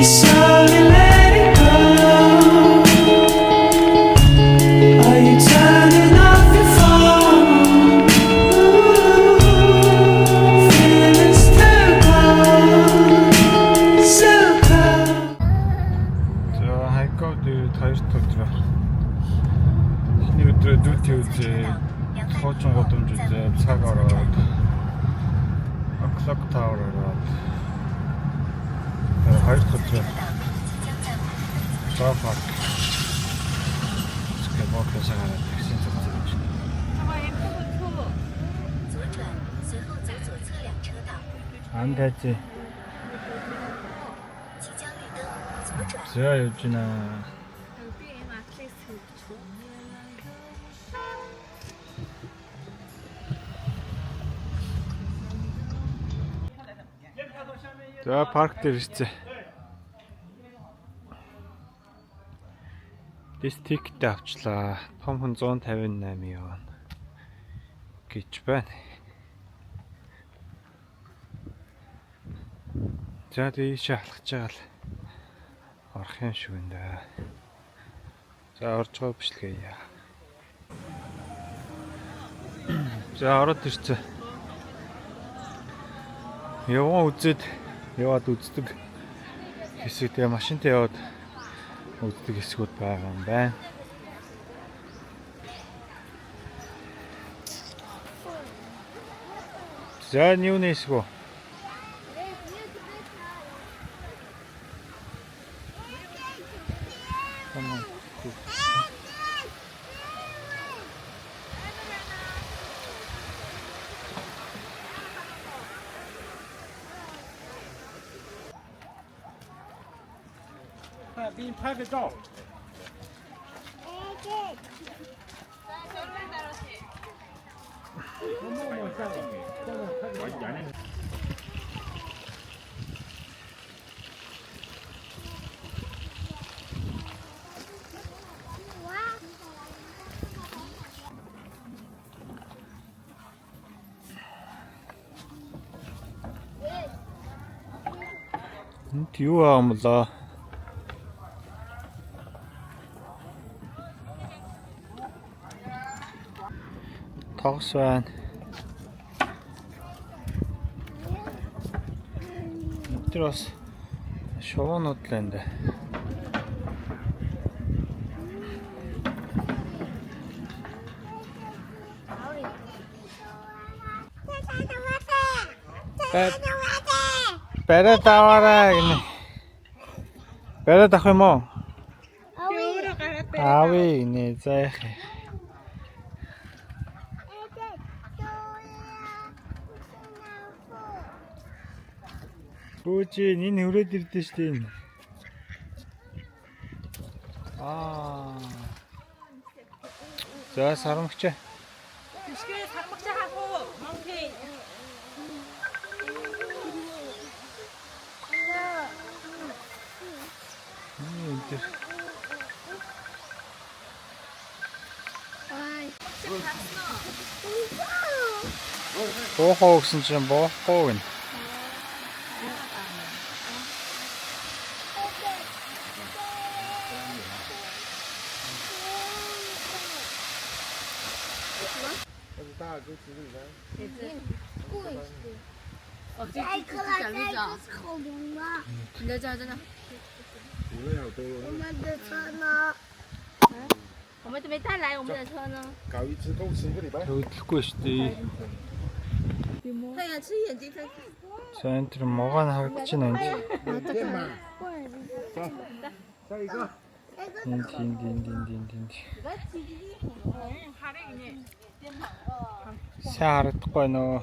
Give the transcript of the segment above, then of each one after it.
slowly let it go. Are you turning off your phone? Feeling still cold, still cold. За хайкод 2 дахь өдрөө. Эхний өдрөө дүүти үзээ. Хоочин годомж үзээ. Цаг ороод. Clock Tower ороод. 2 дахь өдрөө. Жаафар. Скейбордээс гараад таксинд цуцсан. 左转，随后走左侧2车道。 Андаач. 即将绿灯，左转。 За явж байна. За парк дээр ирсэн. Дистикт авчлаа. Том хүн 158 явна гэж байна. За тийшээ алхаж байгаа л орох юм шиг байна. За орж байгаа бичлэгээ. За ороод ирсэн. Яваад үздэг хэсэг тэгээ машинтай яваад үздэг хэсгүүд байгаа юм байна. За юуны хэсэг үү?给你拍个照。 Юу аамлаа. Тогс байна. Тэр бас шовонууд л энэ. Бэрэ таваараа гинэ. Бэрэ тах юм уу? Ави нэ зайх. Бүүжи энэ хүрээд ирдэ штэ энэ. За сарамгч. Бишгээ сармагч хаах уу? Монхи. Энтэр. Боохоо гэсэн чинь боохгүй гэнэ.哦，这讲绿藻，好萌啊！你的这真的，我们的车呢？我们都没带来我们的车呢。搞一次够吃1个礼拜。 Хөдлөхгүй штэ. 对呀，吃眼睛才。 За энэ тэр могоо харагдаж байна энэ. 电嘛。下一个。 Дин. Сайн харагдахгүй нөө.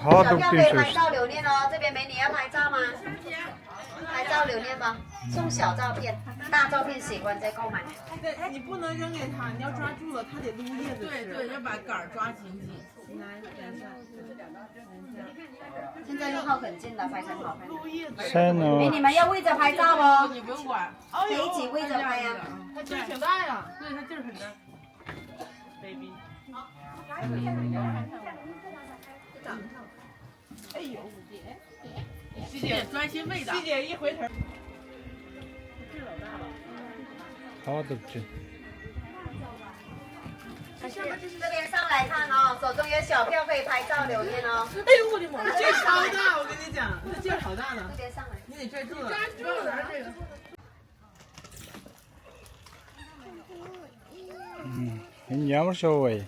好多对手。拍照留念哦，这边美女要拍照吗？拍照留念吗？送小照片，大照片喜欢再购买。对，你不能扔给他，你要抓住了，他得撸叶子吃。对，要把杆儿抓紧紧。来，等一下。现在用号很近了，拍成好看。撸叶子。美女们要跪着拍照哦，你不用管。可以一起跪着拍呀。他劲儿挺大呀，对他劲儿很大。baby。哎呦，师姐专心喂的。师姐一回头。 хаваад өгч байна. 这边上来看哦，手中有小票可以拍照留念哦。哎呦我的妈！劲儿超大，我跟你讲，这劲儿好大呢。这边上来。你得拽住了。不要拿这个。 Энэ ямар шоу вэ?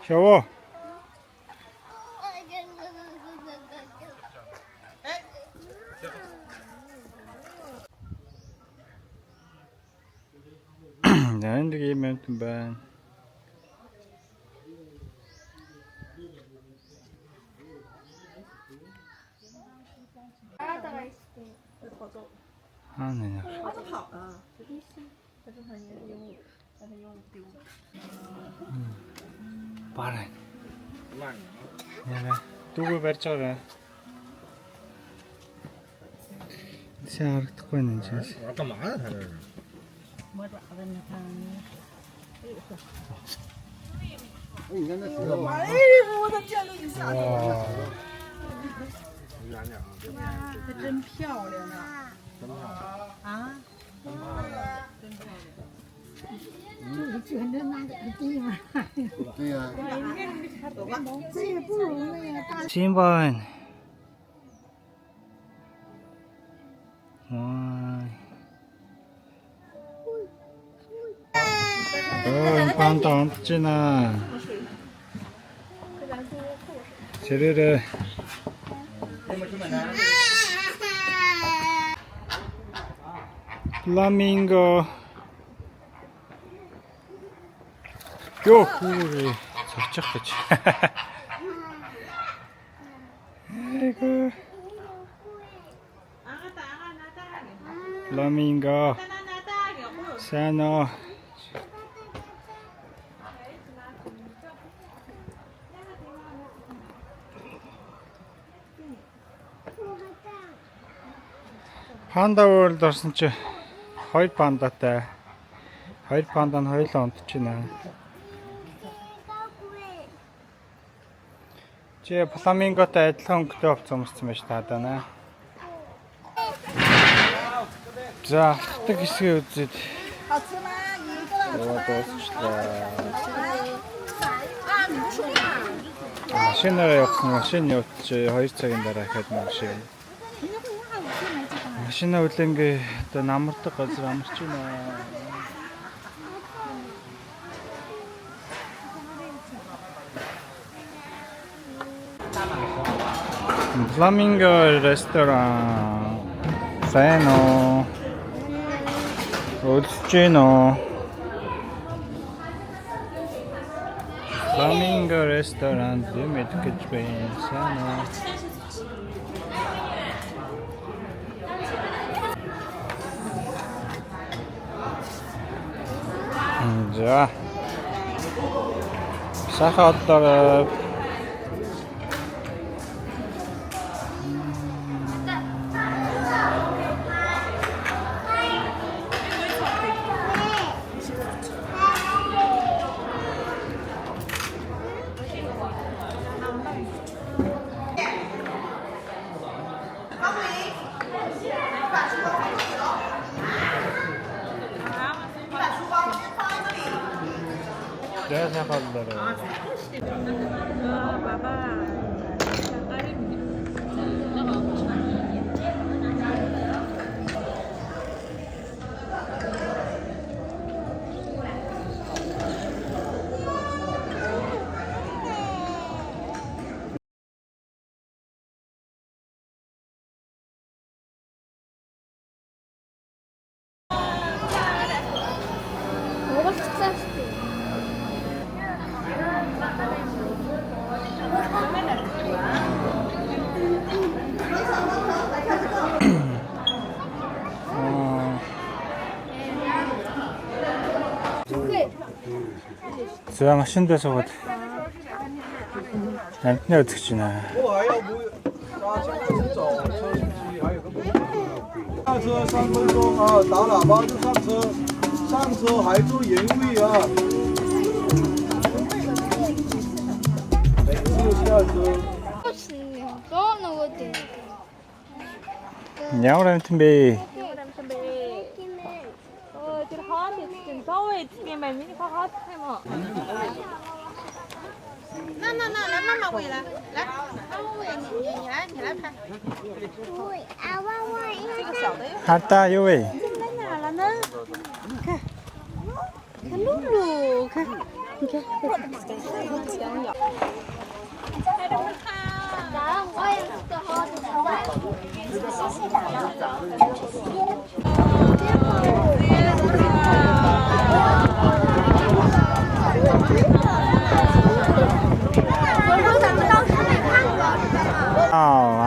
Шоу. Энд ийм юм байна. 아, 네. 它都跑了。 Барай. Яа. Дүүгээ барьж байгаа. Сайн харагдахгүй нэ чээс. 아까 많아 다들.哎呦，我的天呐，你吓死我了！这真漂亮啊！啊？对呀。 신발. 와. 반도 안 붙지나. 제르르. 플라밍고. 요, 그래. 저쪽까지. 아이고. 플라밍고. 사노. Панда world орсон чи хоёр пандатай. Хоёр панда нь хоёулаа унтж байна. Чи фламинготой адилхан өнгөтэй овцсон юмсан байж таадана. За, хатдаг хэсгээ үзээд. Машинаараа явсан машин явууч 2 цагийн дараа ихэд машин. Машина үлэнгээ одоо намардаг газар амарч байна. Flamingo restaurant. Sano. Ulcino. Flamingo restaurant. Medkit train. Sano. 자. 사카오토. 내가 생각하는 대로. 자, машиндаа суугаад амтны үзэж байна. 我还要不啊，现在是走车型机，还有个车3分钟啊，打喇叭就上车，上车还坐原位啊。每次下车。 Ямар амт юм бэ? Тэр хаад тийм зовоо тийм байна. Миний хаад тийм үү? 那来妈妈喂来，来，妈妈喂你来拍。这个小的。 Хардаа юу вэ?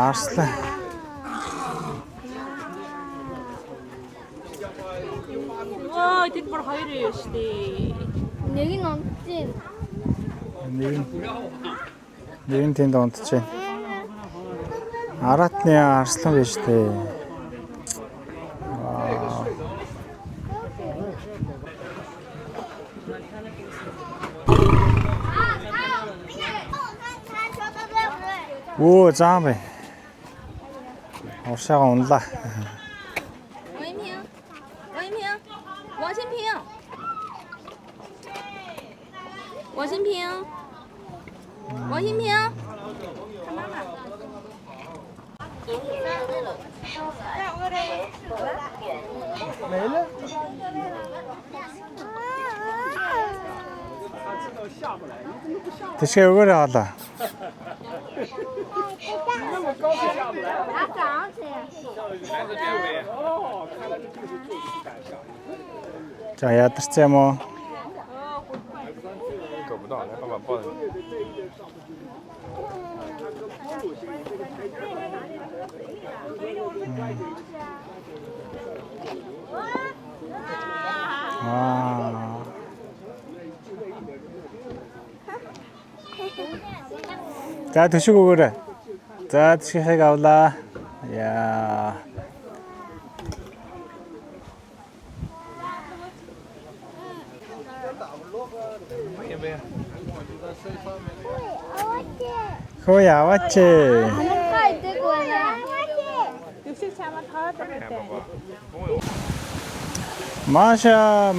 Арслан. Ой, тэр бүр хоёр юу шүү дээ. Нэг нь онцгой. Нэг нь тэнд унтж байна. Аратны арслан биш дээ. Оо, заам бай. Оршаага унлаа. 王新平，没了。 Тэшээ өгөөрэй хоолоо. За ядарсан юм уу? 够不到，来爸爸抱着。 Аа. За төшөг өгөөрэй. За төшгийг авлаа. Яа. Хөөе аваач. 육식 차만 더 드릴게. Маша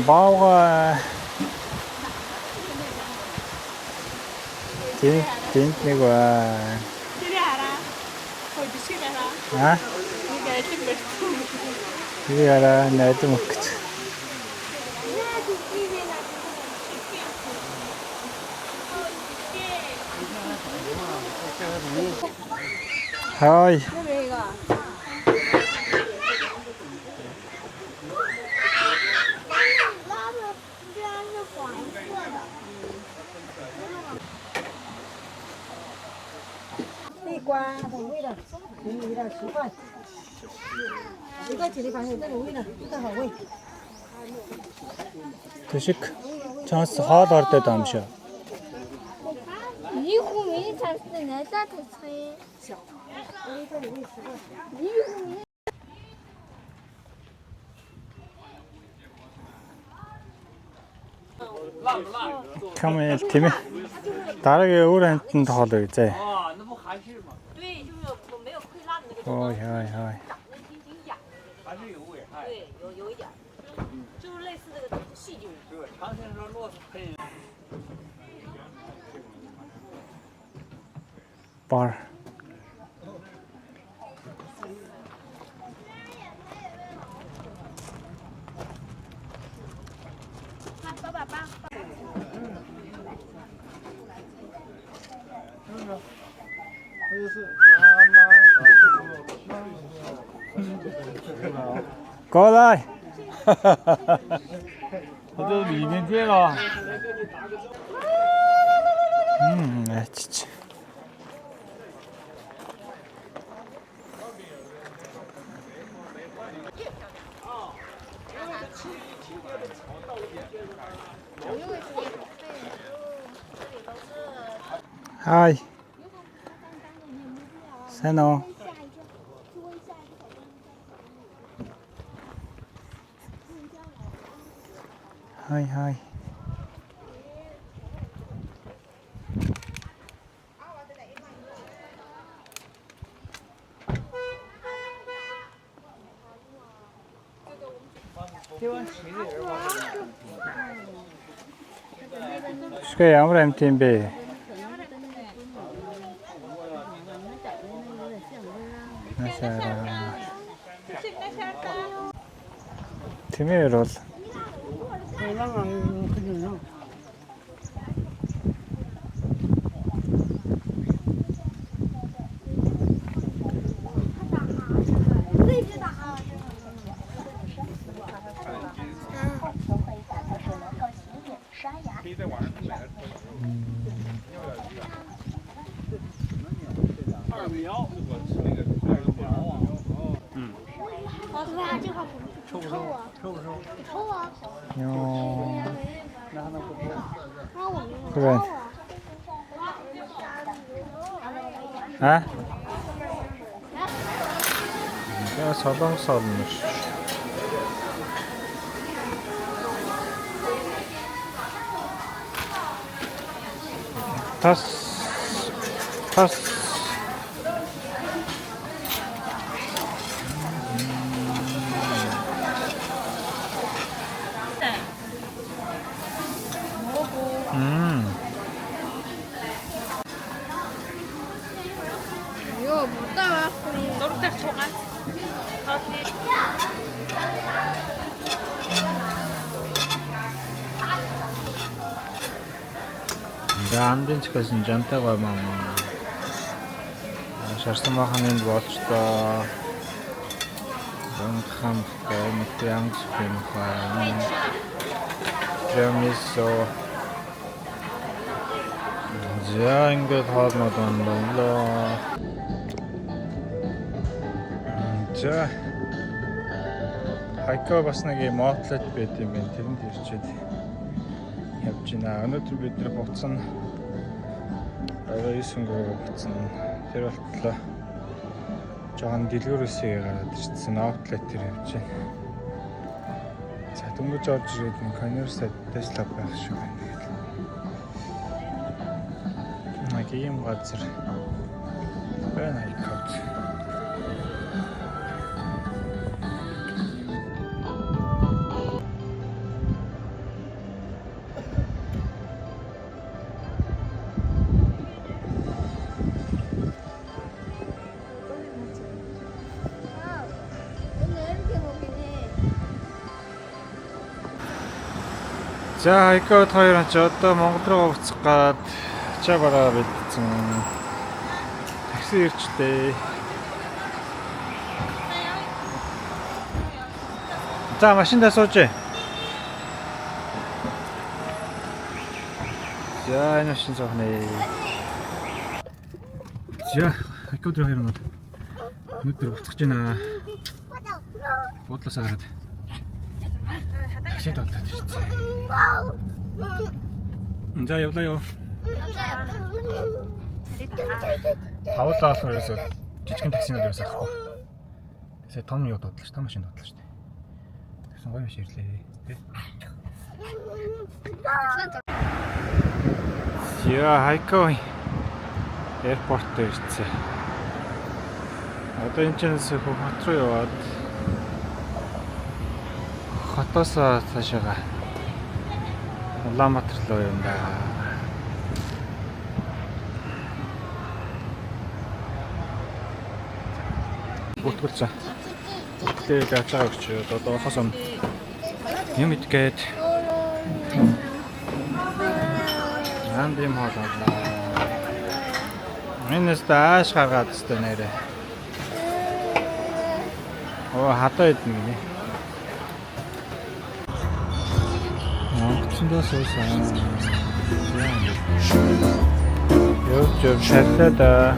баага Тэнт нэг ба. Тэр хараа. Хой бишиг хараа. Аа? Нэг айтан барьсан. Тэр хараа найд мөх гэж. Хай. Тэшиг чанс хоол ордод юм шүү. Нэг хүн миний цаастай найзаа тусгая. Камел тийм ээ. Дараагийн өөр амтнд хоол өгье. 对，就是我没有溃烂的那个。 Ой ой ой. 还是有味，哎。对，有一点，就是类似这个细菌。对，常听说骆驼喷。 Bar. Go lại. 我这里面见了。哎，这。 Hi. Сайн уу? Хай. Шгэ ямар амт юм бэ? Тэмээр бол 그래. 아? 내가 자동차 없는지. 타스. 이거 못 따라. 노릇대 총알. 안 된 척해서 잔다고 하면 шарсамаханы болчтой хам гэмтэнг спинхайн тремисо за ингээд хоолнод онлоо за хайка бас нэг юм аутлет байт юм байна тэрэнд ирчээд явж байна өнөөдөр бид нэр буцсан Исэнгөө буцсан тэр болтлоо жоохон дэлгүүрээсээ гараад ирсэн аутлет төр явж байна. За дөнгөж орж ирээд нэг конверсэд дэслап байх шүү байна. Нэг юм газар байна ikot. За ikot хоёр ч одоо Монгол руу буцах гээд чабараа бэлдсэн. Такси ирчтэй. За машиндаа сууж. За энэ машин соохнэ. За ikot хоёр нь өнөөдөр буцах гэж байна. Бодлосоо гараад. Таксид болоод ирсэн. За явлаа ёо. Тавлаа болохоос жижигхэн таксинууд ерөөсөө авахгүй. Тэсээ том юу дотлоо ш, том машин дотлоо ш. Тэгсэн гоё маш ирлээ. Тэ. Яа, хайко. Аэропорт ирсэн. Одоо энэ ч хот руу яваад хотоос цаашаа Улаанбаатар руу юм да. Бүтгүүлсэн. Тэгээд яаж байгаа гэж одоо хосом юм итгээд анд юм хоолоо. Энэс дааш гаргаад өстэй нэрэ. Оо хатаа идэх юм. Онгоцондоо суусан. Яа. Ёо шаллаа да.